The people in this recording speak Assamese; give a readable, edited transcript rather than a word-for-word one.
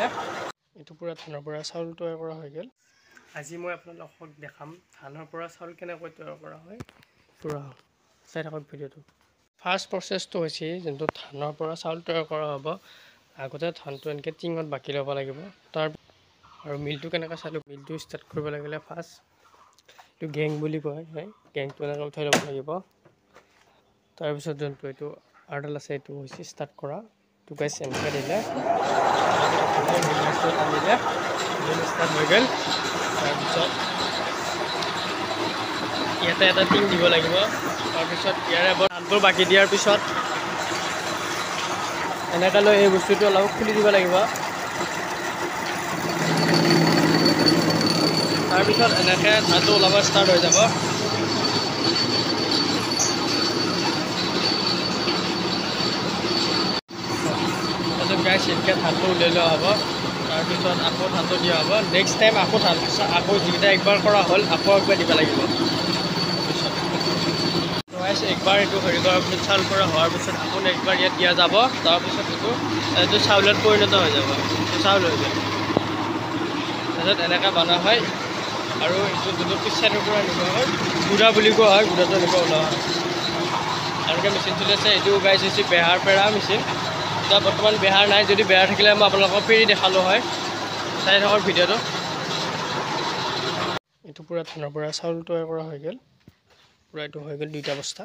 দিলে এইটো পুৰা ধানৰ পৰা চাউল তৈয়াৰ কৰা হৈ গ'ল। আজি মই আপোনালোকক দেখাম ধানৰ পৰা চাউল কেনেকৈ তৈয়াৰ কৰা হয়। পুৰা চাই থাকক ভিডিঅ'টো। ফাৰ্ষ্ট প্ৰচেছটো হৈছে যোনটো ধানৰ পৰা চাউল তৈয়াৰ কৰা হ'ব। আগতে ধানটো এনেকৈ টিঙত বাকি ল'ব লাগিব। আৰু মিলটো কেনেকৈ চালোঁ, মিলটো ষ্টাৰ্ট কৰিব লাগিলে ফাৰ্ষ্ট এইটো গেং বুলি কয়, গেংটো এনেকৈ উঠাই ল'ব লাগিব। তাৰপিছত যোনটো এইটো আৰডাল আছে এইটো হৈছে ষ্টাৰ্ট কৰা। এইটো গাইছ এনেকৈ দিলে টানিলে মিল ষ্টাৰ্ট হৈ গ'ল। তাৰপিছত ইয়াতে এটা টিং দিব লাগিব। তাৰপিছত ইয়াৰে ধানবোৰ বাকি দিয়াৰ পিছত এনেকৈ লৈ এই বস্তুটো অলপ খুলি দিব লাগিব। তাৰপিছত এনেকৈ ধানটো ওলাব ষ্টাৰ্ট হৈ যাব। তাৰপিছত গাইছ এনেকৈ ধানটো উলিয়াই লোৱা হ'ব। তাৰপিছত আকৌ ধানটো দিয়া হ'ব। নেক্সট টাইম আকৌ ধান আকৌ যিকেইটা একবাৰ কৰা হ'ল আকৌ একবাৰ দিব লাগিব। গাইছ একবাৰ এইটো হেৰি কৰাৰ পিছত চাউল পৰা হোৱাৰ পিছত আকৌ নেক্সটবাৰ ইয়াত দিয়া যাব। তাৰপিছত এইটো চাউলত পৰিণত হৈ যাব, চাউল হৈ গ'ল। তাৰপিছত এনেকৈ বনোৱা হয়। আৰু এইটো যোনটো পিছ চাইডৰ পৰা এনেকুৱা হয় গুড়া বুলি কোৱা হয়, গুড়াটো এনেকুৱা ওলোৱা হয়। এনেকৈ মেচিন চলি আছে। এইটো গাইছ হৈছে বেহাৰ পেৰা মেচিন। এতিয়া বৰ্তমান বেহাৰ নাই, যদি বেহাৰ থাকিলে মই আপোনালোকক পেৰি দেখালোঁ হয়। চাই থাকক ভিডিঅ'টো। এইটো পুৰা ধানৰ পৰা চাউল তৈয়াৰ কৰা হৈ গ'ল। পুৰা এইটো হৈ গ'ল 2টা বস্তা।